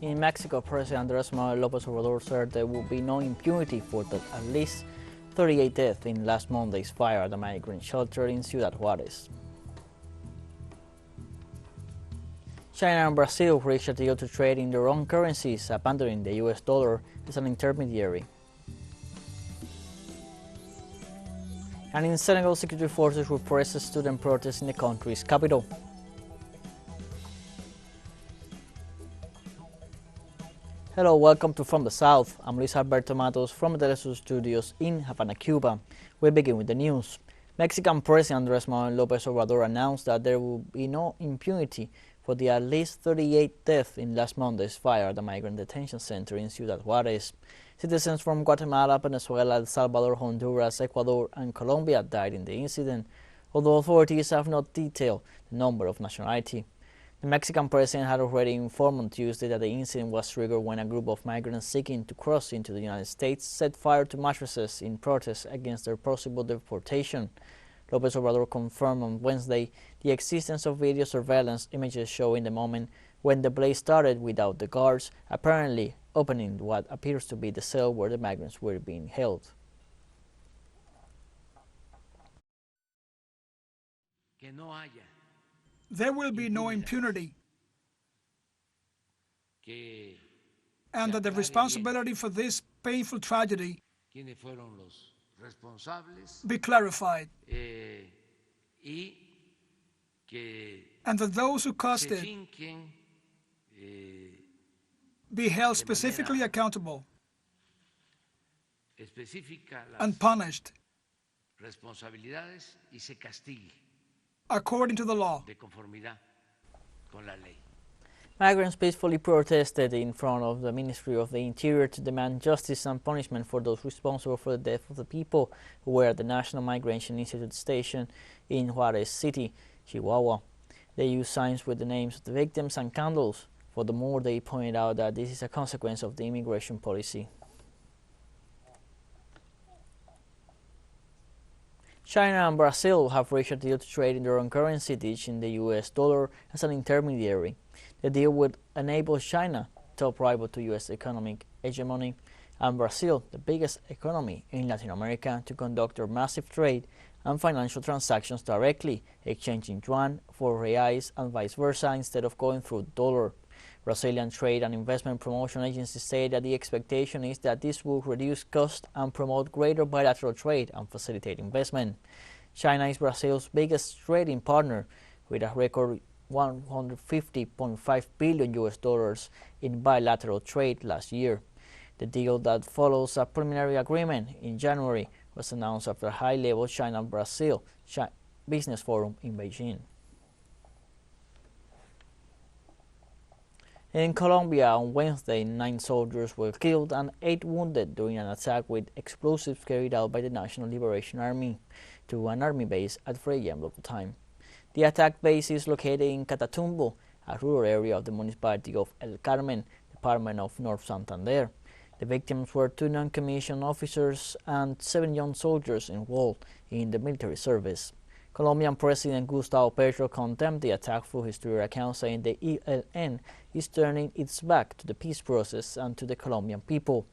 In Mexico, President Lopez Obrador said there will be no impunity for the at least 38 deaths in last Monday's fire at a migrant shelter in Ciudad Juarez. China and Brazil reached a deal to trade in their own currencies, abandoning the US dollar as an intermediary. And in Senegal, security forces repressed student protests in the country's capital. Hello, welcome to From the South. I'm Luis Alberto Matos from the teleSUR studios in Havana, Cuba. We begin with the news. Mexican President Lopez Obrador announced that there will be no impunity for the at least 38 deaths in last Monday's fire at the migrant detention center in Ciudad Juarez. Citizens from Guatemala, Venezuela, El Salvador, Honduras, Ecuador, and Colombia died in the incident, although authorities have not detailed the number of nationality. The Mexican president had already informed on Tuesday that the incident was triggered when a group of migrants seeking to cross into the United States set fire to mattresses in protest against their possible deportation. Lopez Obrador confirmed on Wednesday the existence of video surveillance images showing the moment when the blaze started without the guards apparently opening what appears to be the cell where the migrants were being held. There will be no impunity, and that the responsibility for this painful tragedy be clarified, and that those who caused it be held specifically accountable and punished according to the law. Migrants peacefully protested in front of the Ministry of the Interior to demand justice and punishment for those responsible for the death of the people who were at the National Migration Institute station in Juarez City, Chihuahua. They used signs with the names of the victims and candles. Furthermore, they pointed out that this is a consequence of the immigration policy. China and Brazil have reached a deal to trade in their own currency, ditching the US dollar as an intermediary. The deal would enable China, top rival to US economic hegemony, and Brazil, the biggest economy in Latin America, to conduct their massive trade and financial transactions directly, exchanging yuan for reais and vice versa instead of going through the dollar. Brazilian Trade and Investment Promotion Agency say that the expectation is that this will reduce costs and promote greater bilateral trade and facilitate investment. China is Brazil's biggest trading partner, with a record $150.5 billion US dollars in bilateral trade last year. The deal that follows a preliminary agreement in January was announced after a high-level China-Brazil business forum in Beijing. In Colombia, on Wednesday, 9 soldiers were killed and 8 wounded during an attack with explosives carried out by the National Liberation Army to an army base at 3 a.m. local time. The attack base is located in Catatumbo, a rural area of the municipality of El Carmen, department of North Santander. The victims were 2 non-commissioned officers and 7 young soldiers enrolled in the military service. Colombian President Gustavo Petro condemned the attack through his Twitter account, saying the ELN is turning its back to the peace process and to the Colombian people.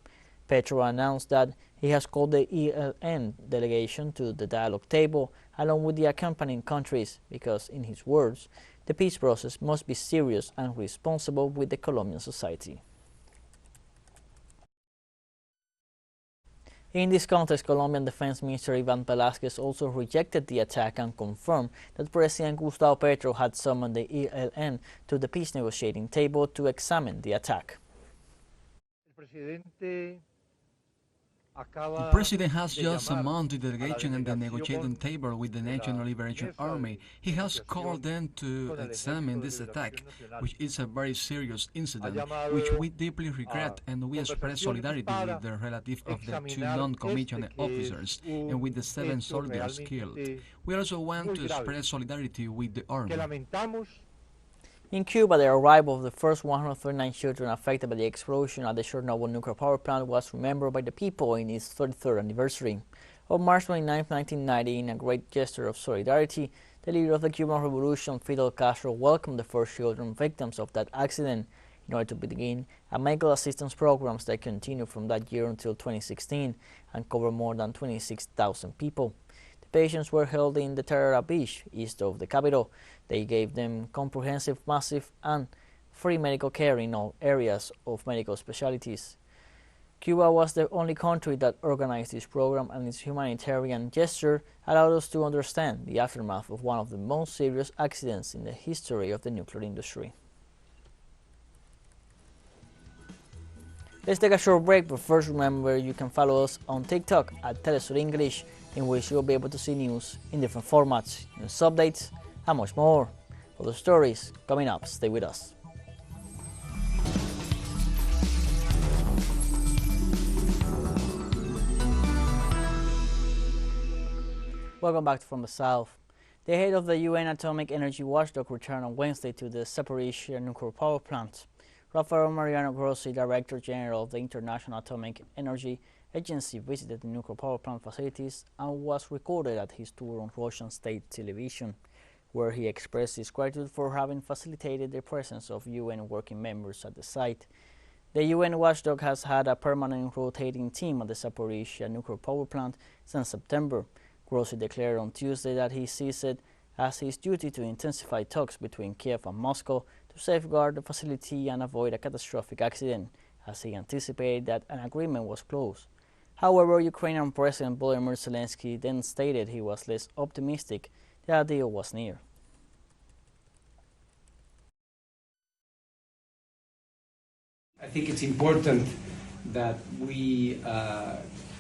Petro announced that he has called the ELN delegation to the dialogue table along with the accompanying countries because, in his words, the peace process must be serious and responsible with the Colombian society. In this context, Colombian Defense Minister Iván Velázquez also rejected the attack and confirmed that President Gustavo Petro had summoned the ELN to the peace negotiating table to examine the attack. The President has just summoned the delegation at the negotiating table with the National Liberation Army. He has called them to examine this attack, which is a very serious incident, which we deeply regret, and we express solidarity with the relatives of the 2 non-commissioned officers and with the 7 soldiers killed. We also want to express solidarity with the army. In Cuba, the arrival of the first 139 children affected by the explosion at the Chernobyl nuclear power plant was remembered by the people in its 33rd anniversary. On March 29, 1990, in a great gesture of solidarity, the leader of the Cuban Revolution, Fidel Castro, welcomed the first children victims of that accident. in order to begin a medical assistance programs that continue from that year until 2016 and cover more than 26,000 people. The patients were held in the Terra Beach, east of the capital. They gave them comprehensive, massive, and free medical care in all areas of medical specialties. Cuba was the only country that organized this program, and its humanitarian gesture allowed us to understand the aftermath of one of the most serious accidents in the history of the nuclear industry. Let's take a short break, but first remember you can follow us on TikTok at teleSUR English, in which you'll be able to see news in different formats, news updates, and much more. For the stories coming up, stay with us. Welcome back from the South. The head of the UN Atomic Energy Watchdog returned on Wednesday to the Zaporizhzhia nuclear power plant. Rafael Mariano Grossi, Director General of the International Atomic Energy Agency, visited the nuclear power plant facilities and was recorded at his tour on Russian state television, where he expressed his gratitude for having facilitated the presence of UN working members at the site. The UN watchdog has had a permanent rotating team at the Zaporizhzhia nuclear power plant since September. Grossi declared on Tuesday that he sees it as his duty to intensify talks between Kiev and Moscow to safeguard the facility and avoid a catastrophic accident, as he anticipated that an agreement was close. However, Ukrainian President Volodymyr Zelensky then stated he was less optimistic that a deal was near. I think it's important that we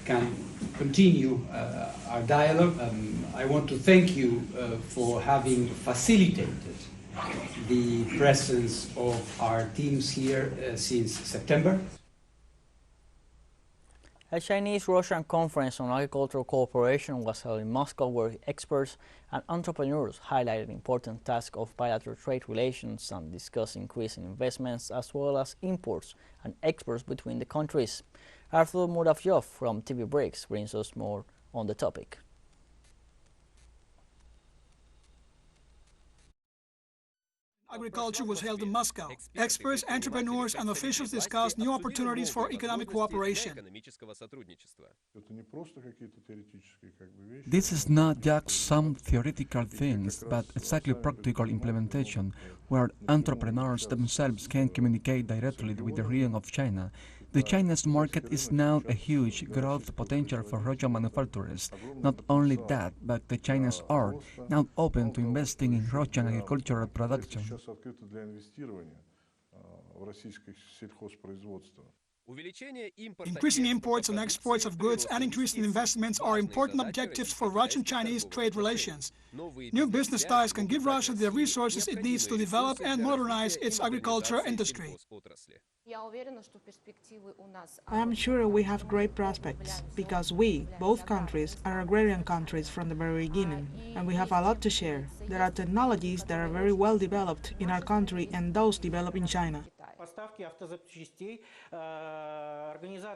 can continue our dialogue. I want to thank you for having facilitated the presence of our teams here since September. A Chinese-Russian conference on agricultural cooperation was held in Moscow, where experts and entrepreneurs highlighted important tasks of bilateral trade relations and discussed increasing investments as well as imports and exports between the countries. Arthur Muravyov from TV Breaks brings us more on the topic. Agriculture was held in Moscow. Experts, entrepreneurs, and officials discussed new opportunities for economic cooperation. This is not just some theoretical things, but exactly practical implementation, where entrepreneurs themselves can communicate directly with the region of China. The Chinese market is now a huge growth potential for Russian manufacturers. Not only that, but the Chinese are now open to investing in Russian agricultural production. Increasing imports and exports of goods and increasing investments are important objectives for Russian-Chinese trade relations. New business ties can give Russia the resources it needs to develop and modernize its agriculture industry. I am sure we have great prospects, because we, both countries, are agrarian countries from the very beginning, and we have a lot to share. There are technologies that are very well developed in our country and those developed in China.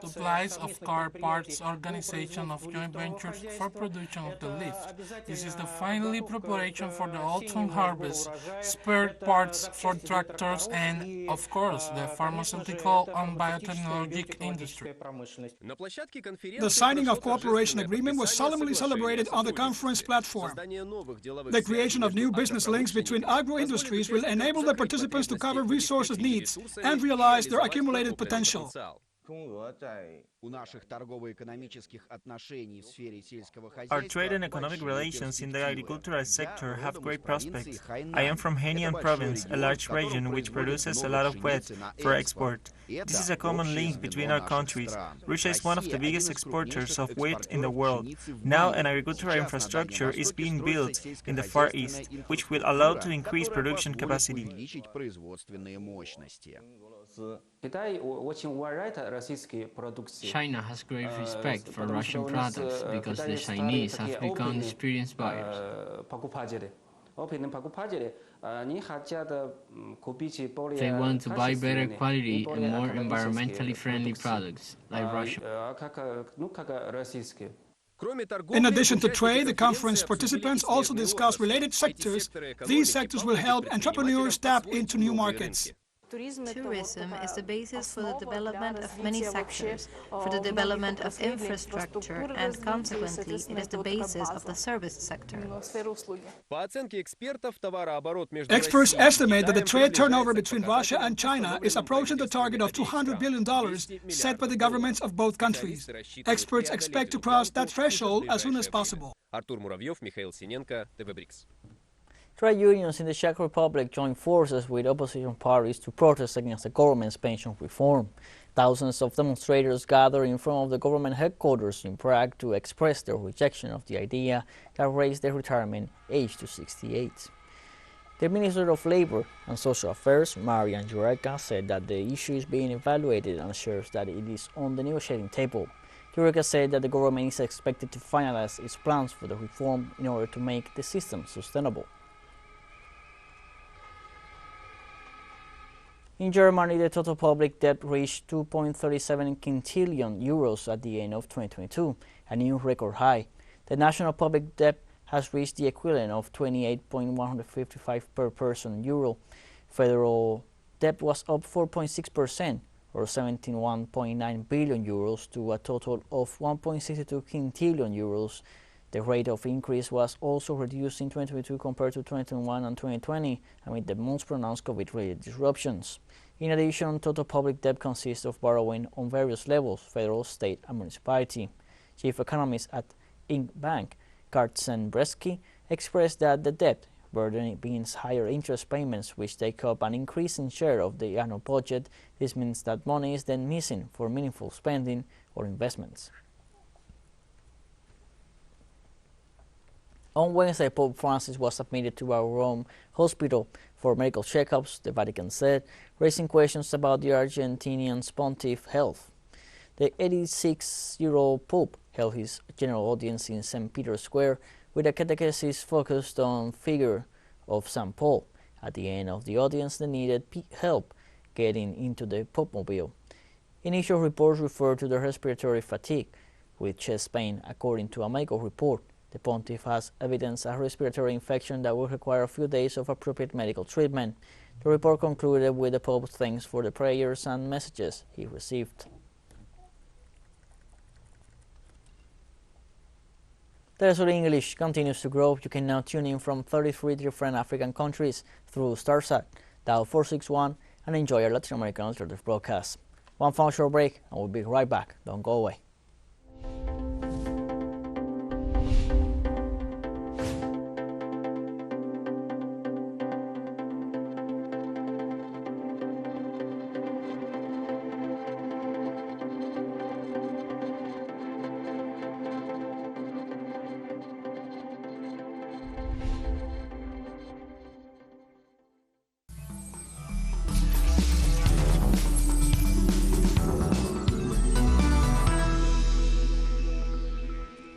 Supplies of car parts, organization of joint ventures for production of the lift. This is the final preparation for the autumn harvest, spare parts for tractors, and, of course, the pharmaceutical and biotechnology industry. The signing of cooperation agreement was solemnly celebrated on the conference platform. The creation of new business links between agro-industries will enable the participants to cover resources needs and realize their accumulated potential. Our trade and economic relations in the agricultural sector have great prospects. I am from Hainan province, a large region which produces a lot of wheat for export. This is a common link between our countries. Russia is one of the biggest exporters of wheat in the world. Now an agricultural infrastructure is being built in the Far East, which will allow to increase production capacity. China has great respect for Russian products because the Chinese have become experienced buyers. They want to buy better quality and more environmentally friendly products, like Russia. In addition to trade, the conference participants also discussed related sectors. These sectors will help entrepreneurs tap into new markets. Tourism is the basis for the development of many sectors, for the development of infrastructure, and consequently, it is the basis of the service sector. Experts estimate that the trade turnover between Russia and China is approaching the target of $200 billion set by the governments of both countries. Experts expect to cross that threshold as soon as possible. Trade unions in the Czech Republic joined forces with opposition parties to protest against the government's pension reform. Thousands of demonstrators gathered in front of the government headquarters in Prague to express their rejection of the idea that raised the retirement age to 68. The Minister of Labor and Social Affairs, Marian Jureka, said that the issue is being evaluated and assures that it is on the negotiating table. Jureka said that the government is expected to finalize its plans for the reform in order to make the system sustainable. In Germany, the total public debt reached 2.37 quintillion euros at the end of 2022, a new record high. The national public debt has reached the equivalent of 28.155 per person euro. Federal debt was up 4.6%, or 71.9 billion euros, to a total of 1.62 quintillion euros. The rate of increase was also reduced in 2022 compared to 2021 and 2020 amid the most pronounced COVID-related disruptions. In addition, total public debt consists of borrowing on various levels, federal, state and municipality. Chief economist at Inc. Bank, Karsten Bresky, expressed that the debt burden means higher interest payments which take up an increasing share of the annual budget. This means that money is then missing for meaningful spending or investments. On Wednesday, Pope Francis was admitted to a Rome hospital for medical checkups, the Vatican said, raising questions about the Argentinian's pontiff's health. The 86-year-old Pope held his general audience in St. Peter's Square with a catechesis focused on the figure of St. Paul. At the end of the audience, they needed help getting into the Pope-mobile. Initial reports referred to the respiratory fatigue with chest pain, according to a medical report. The pontiff has evidence of a respiratory infection that will require a few days of appropriate medical treatment. The report concluded with the Pope's thanks for the prayers and messages he received. teleSUR English continues to grow. You can now tune in from 33 different African countries through StarSat, dial 461, and enjoy our Latin American alternative broadcast. One final short break, and we'll be right back. Don't go away.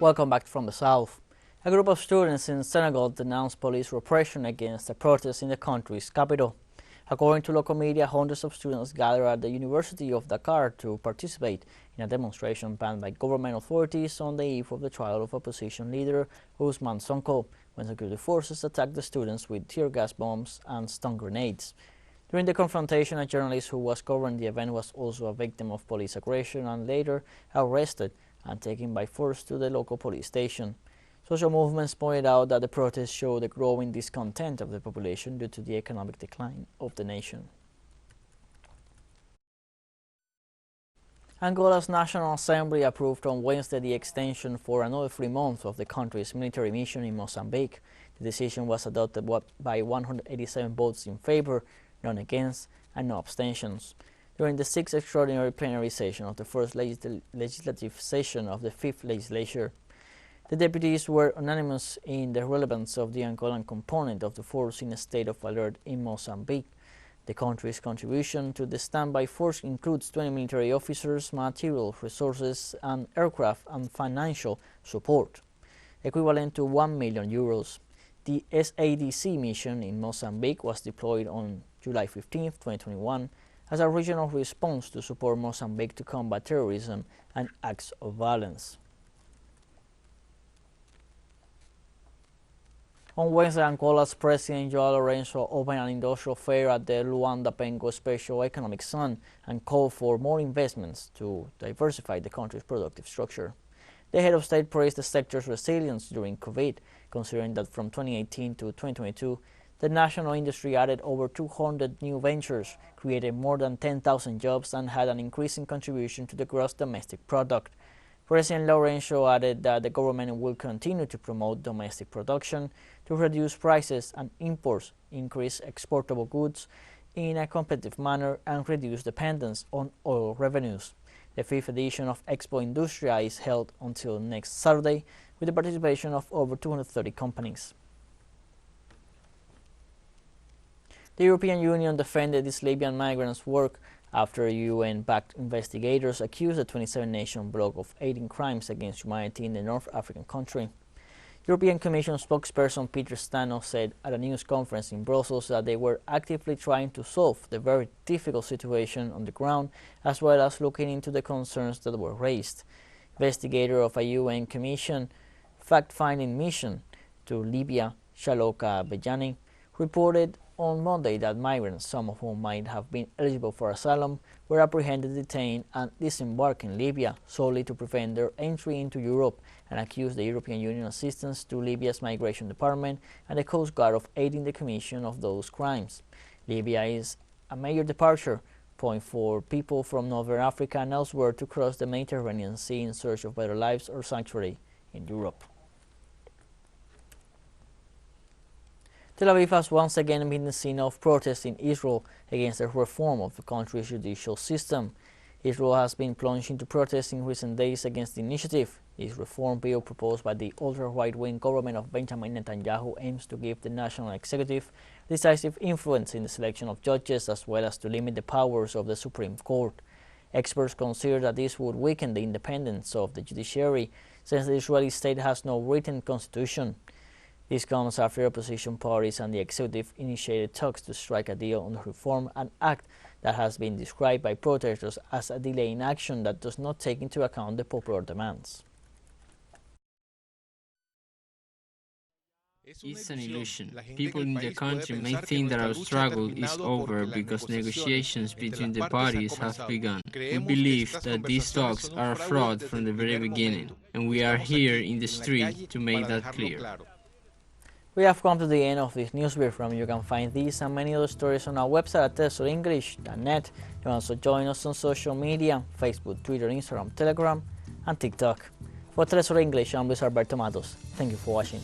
Welcome back from the South. A group of students in Senegal denounced police repression against the protests in the country's capital. According to local media, hundreds of students gathered at the University of Dakar to participate in a demonstration planned by government authorities on the eve of the trial of opposition leader Ousmane Sonko, when security forces attacked the students with tear gas bombs and stun grenades. During the confrontation, a journalist who was covering the event was also a victim of police aggression and later arrested and taken by force to the local police station. Social movements pointed out that the protests show the growing discontent of the population due to the economic decline of the nation. Angola's National Assembly approved on Wednesday the extension for another 3 months of the country's military mission in Mozambique. The decision was adopted by 187 votes in favor, none against, and no abstentions. During the 6th extraordinary plenary session of the first legislative session of the 5th legislature, the deputies were unanimous in the relevance of the Angolan component of the force in a state of alert in Mozambique. The country's contribution to the standby force includes 20 military officers, material, resources, and aircraft and financial support, equivalent to €1 million. The SADC mission in Mozambique was deployed on July 15, 2021, as a regional response to support Mozambique to combat terrorism and acts of violence. On Wednesday, Angola's President João Lourenço opened an industrial fair at the Luanda-Pengo Special Economic Zone and called for more investments to diversify the country's productive structure. The head of state praised the sector's resilience during COVID, considering that from 2018 to 2022, the national industry added over 200 new ventures, created more than 10,000 jobs, and had an increasing contribution to the gross domestic product. President Lourenço added that the government will continue to promote domestic production to reduce prices and imports, increase exportable goods in a competitive manner, and reduce dependence on oil revenues. The 5th edition of Expo Industria is held until next Saturday with the participation of over 230 companies. The European Union defended its Libyan migrants' work after UN-backed investigators accused the 27-nation bloc of aiding crimes against humanity in the North African country. European Commission spokesperson Peter Stano said at a news conference in Brussels that they were actively trying to solve the very difficult situation on the ground, as well as looking into the concerns that were raised. Investigator of a UN Commission fact-finding mission to Libya, Shaloka Bejani, reported on Monday that migrants, some of whom might have been eligible for asylum, were apprehended, detained, and disembarked in Libya solely to prevent their entry into Europe, and accused the European Union assistance to Libya's Migration Department and the Coast Guard of aiding the commission of those crimes. Libya is a major departure point for people from Northern Africa and elsewhere to cross the Mediterranean Sea in search of better lives or sanctuary in Europe. Tel Aviv has once again been the scene of protests in Israel against the reform of the country's judicial system. Israel has been plunged into protests in recent days against the initiative. This reform bill proposed by the ultra-right-wing government of Benjamin Netanyahu aims to give the national executive decisive influence in the selection of judges, as well as to limit the powers of the Supreme Court. Experts consider that this would weaken the independence of the judiciary, since the Israeli state has no written constitution. This comes after opposition parties and the executive initiated talks to strike a deal on the reform, an act that has been described by protesters as a delay in action that does not take into account the popular demands. It's an illusion. People in the country may think that our struggle is over because negotiations between the parties have begun. We believe that these talks are a fraud from the very beginning, and we are here in the street to make that clear. We have come to the end of this news briefing. You can find these and many other stories on our website at telesurenglish.net. You can also join us on social media, Facebook, Twitter, Instagram, Telegram, and TikTok. For TeleSUR English, I'm Luis Alberto Matos. Thank you for watching.